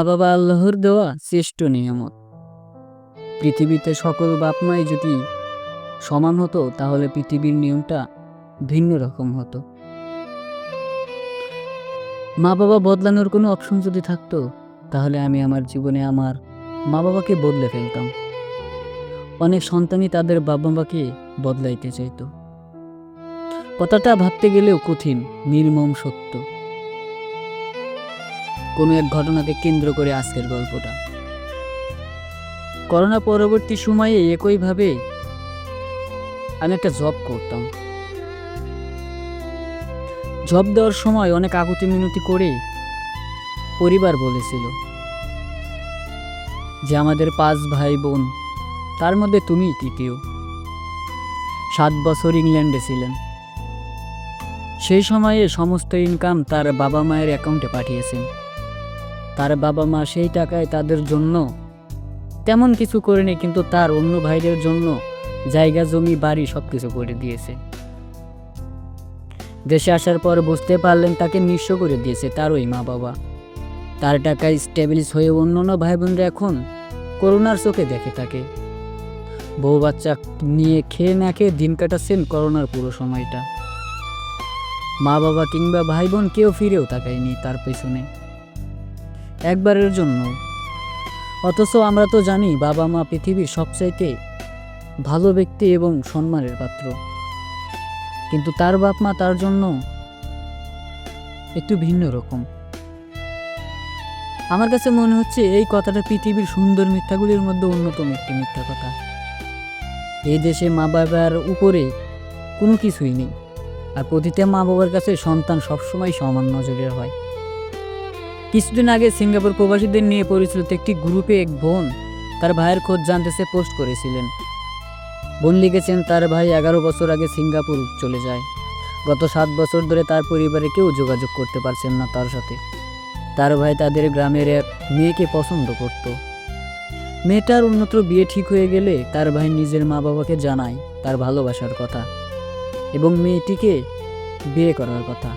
মা বাবা আল্লাহর দেওয়া শ্রেষ্ঠ নিয়ামত। পৃথিবীতে সকল বাপ মাই যদি সমান হতো তাহলে পৃথিবীর নিয়মটা ভিন্ন রকম হতো। মা বাবা বদলানোর কোনো অপশন যদি থাকতো তাহলে আমি আমার জীবনে আমার মা বাবাকে বদলে ফেলতাম। অনেক সন্তানই তাদের বাবা মাকে বদলাইতে চাইতো। কথাটা ভাবতে গেলেও কঠিন, নির্মম সত্য। কোনো এক ঘটনাকে কেন্দ্র করে আজকের গল্পটা। করোনা পরবর্তী সময়ে একইভাবে আমি একটা জব করতাম। জব দেওয়ার সময় অনেক আকুতি মিনতি করে পরিবার বলেছিল যে আমাদের 5 ভাই বোন, তার মধ্যে তুমি তৃতীয়। 7 বছর ইংল্যান্ডে ছিলেন। সেই সময়ে সমস্ত ইনকাম তার বাবা মায়ের অ্যাকাউন্টে পাঠিয়েছেন। তার বাবা মা সেই টাকায় তাদের জন্য তেমন কিছু করেনি, কিন্তু তার অন্য ভাইদের জন্য জায়গা জমি বাড়ি সবকিছু করে দিয়েছে। দেশে আসার পর বুঝতে পারলেন তাকে নিঃস্ব করে দিয়েছে তার ওই মা বাবা। তার টাকায় স্টেবলিশ হয়ে অন্যান্য ভাই বোনরা এখন করোনার চোখে দেখে তাকে। বউ বাচ্চা নিয়ে খেয়ে না খেয়ে দিন কাটাচ্ছেন করোনার পুরো সময়টা। মা বাবা কিংবা ভাই বোন কেউ ফিরেও তাকায়নি তার পেছনে একবারের জন্য। অথচ আমরা তো জানি বাবা মা পৃথিবীর সবচাইতে ভালো ব্যক্তি এবং সম্মানের পাত্র, কিন্তু তার বাপ মা তার জন্য একটু ভিন্ন রকম। আমার কাছে মনে হচ্ছে এই কথাটা পৃথিবীর সুন্দর মিথ্যাগুলির মধ্যে অন্যতম একটি মিথ্যা কথা। এই দেশে মা বাবার উপরে কোনো কিছুই নেই, আর প্রতিটা মা বাবার কাছে সন্তান সবসময় সমান নজরের হয়। কিছুদিন আগে সিঙ্গাপুর প্রবাসীদের নিয়ে পরিচালিত একটি গ্রুপে এক বোন তার ভাইয়ের খোঁজ জানতে সে পোস্ট করেছিলেন। বোন লিখেছেন তার ভাই 11 বছর আগে সিঙ্গাপুর চলে যায়। গত 7 বছর ধরে তার পরিবারে কেউ যোগাযোগ করতে পারছেন না তার সাথে। তার ভাই তাদের গ্রামের এক মেয়েকে পছন্দ করত। মেয়েটার অন্যত্র বিয়ে ঠিক হয়ে গেলে তার ভাই নিজের মা বাবাকে জানায় তার ভালোবাসার কথা এবং মেয়েটিকে বিয়ে করার কথা।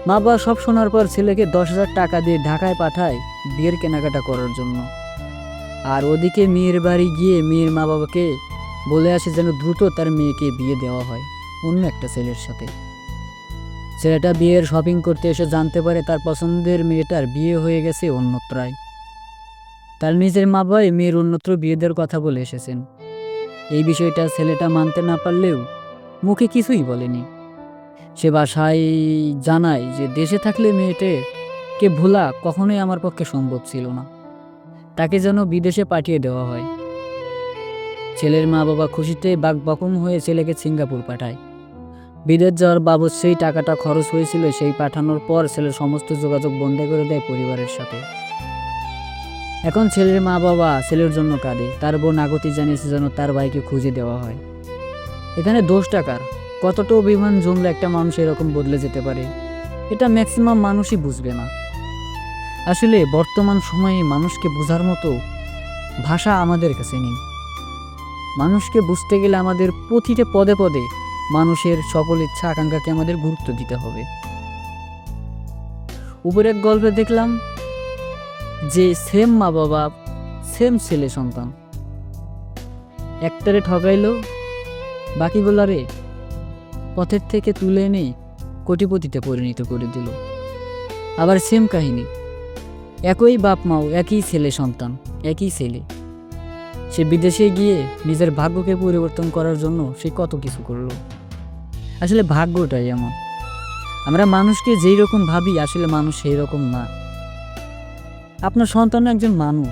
মা বাবা সব শোনার পর ছেলেকে 10,000 টাকা দিয়ে ঢাকায় পাঠায় বিয়ের কেনাকাটা করার জন্য। আর ওদিকে মেয়ের বাড়ি গিয়ে মেয়ের মা বাবাকে বলে আসে যেন দ্রুত তার মেয়েকে বিয়ে দেওয়া হয় অন্য একটা ছেলের সাথে। ছেলেটা বিয়ের শপিং করতে এসে জানতে পারে তার পছন্দের মেয়েটার বিয়ে হয়ে গেছে অন্যত্রায়। তার নিজের মা বাবাই মেয়ের অন্যত্র বিয়ে দেওয়ার কথা বলে এসেছেন। এই বিষয়টা ছেলেটা মানতে না পারলেও মুখে কিছুই বলেনি। সে বাসায় জানায় যে দেশে থাকলে মেয়েটাকে ভোলা কখনোই আমার পক্ষে সম্ভব ছিল না, তাকে যেন বিদেশে পাঠিয়ে দেওয়া হয়। ছেলের মা বাবা খুশিতে বাকবাকুম হয়ে ছেলেকে সিঙ্গাপুর পাঠায়। বিদেশ যাওয়ার বাবদ সেই টাকাটা খরচ হয়েছিল, সেই পাঠানোর পর ছেলের সমস্ত যোগাযোগ বন্ধ করে দেয় পরিবারের সাথে। এখন ছেলের মা বাবা ছেলের জন্য কাঁদে। তার বোন আগতি জানিয়েছে যেন তার ভাইকে খুঁজে দেওয়া হয়। এখানে দোষ টাকার। কতটা অভিমান জমলে একটা মানুষ এরকম বদলে যেতে পারে, এটা ম্যাক্সিমাম মানুষই বুঝবে না। আসলে বর্তমান সময়ে মানুষকে বোঝার মতো ভাষা আমাদের কাছে নেই। মানুষকে বুঝতে গেলে আমাদের প্রতিটা পদে পদে মানুষের সকল ইচ্ছা আকাঙ্ক্ষাকে আমাদের গুরুত্ব দিতে হবে। উপরে এক গল্পে দেখলাম যে সেম মা বাবা সেম ছেলে সন্তান, একটারে ঠকাইলো, বাকিগুলারে পথের থেকে তুলে এনে কোটিপতিতে পরিণত করে দিল। আবার সেম কাহিনী, একই বাপ মাও, একই ছেলে সন্তান, একই ছেলে। সে বিদেশে গিয়ে নিজের ভাগ্যকে পরিবর্তন করার জন্য সে কত কিছু করলো। আসলে ভাগ্যটাই এমন। আমরা মানুষকে যেই রকম ভাবি আসলে মানুষ সেই রকম না। আপনার সন্তান একজন মানুষ,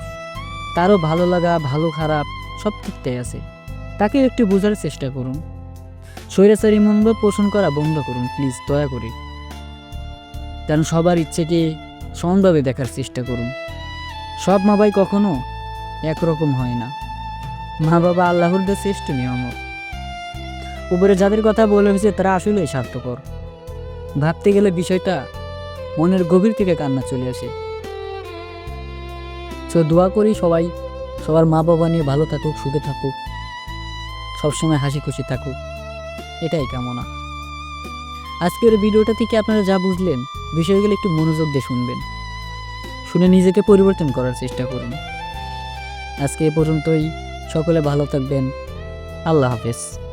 তারও ভালো লাগা ভালো খারাপ সব ঠিকটাই আছে, তাকে একটু বোঝার চেষ্টা করুন। স্বৈরাচারী মনোভাব পোষণ করা বন্ধ করুন প্লিজ, দয়া করে। কারণ সবার ইচ্ছেকে সমানভাবে দেখার চেষ্টা করুন। সব মা বাবা কখনো একরকম হয় না। মা বাবা আল্লাহর দেওয়া শ্রেষ্ঠ নিয়ামত। উপরে যাদের কথা বলে হয়েছে তারা আসলেই স্বার্থপর। ভাবতে গেলে বিষয়টা মনের গভীর থেকে কান্না চলে আসে। তো দোয়া করি সবাই সবার মা বাবা নিয়ে ভালো থাকুক, সুখে থাকুক, সবসময় হাসি খুশি থাকুক, এটাই কামনা। আজকের ভিডিওটা থেকে আপনারা যা বুঝলেন বিষয়গুলো একটু মনোযোগ দিয়ে শুনবেন। শুনে নিজেকে পরিবর্তন করার চেষ্টা করুন। আজকে এ পর্যন্তই। সকলে ভালো থাকবেন। আল্লাহ হাফেজ।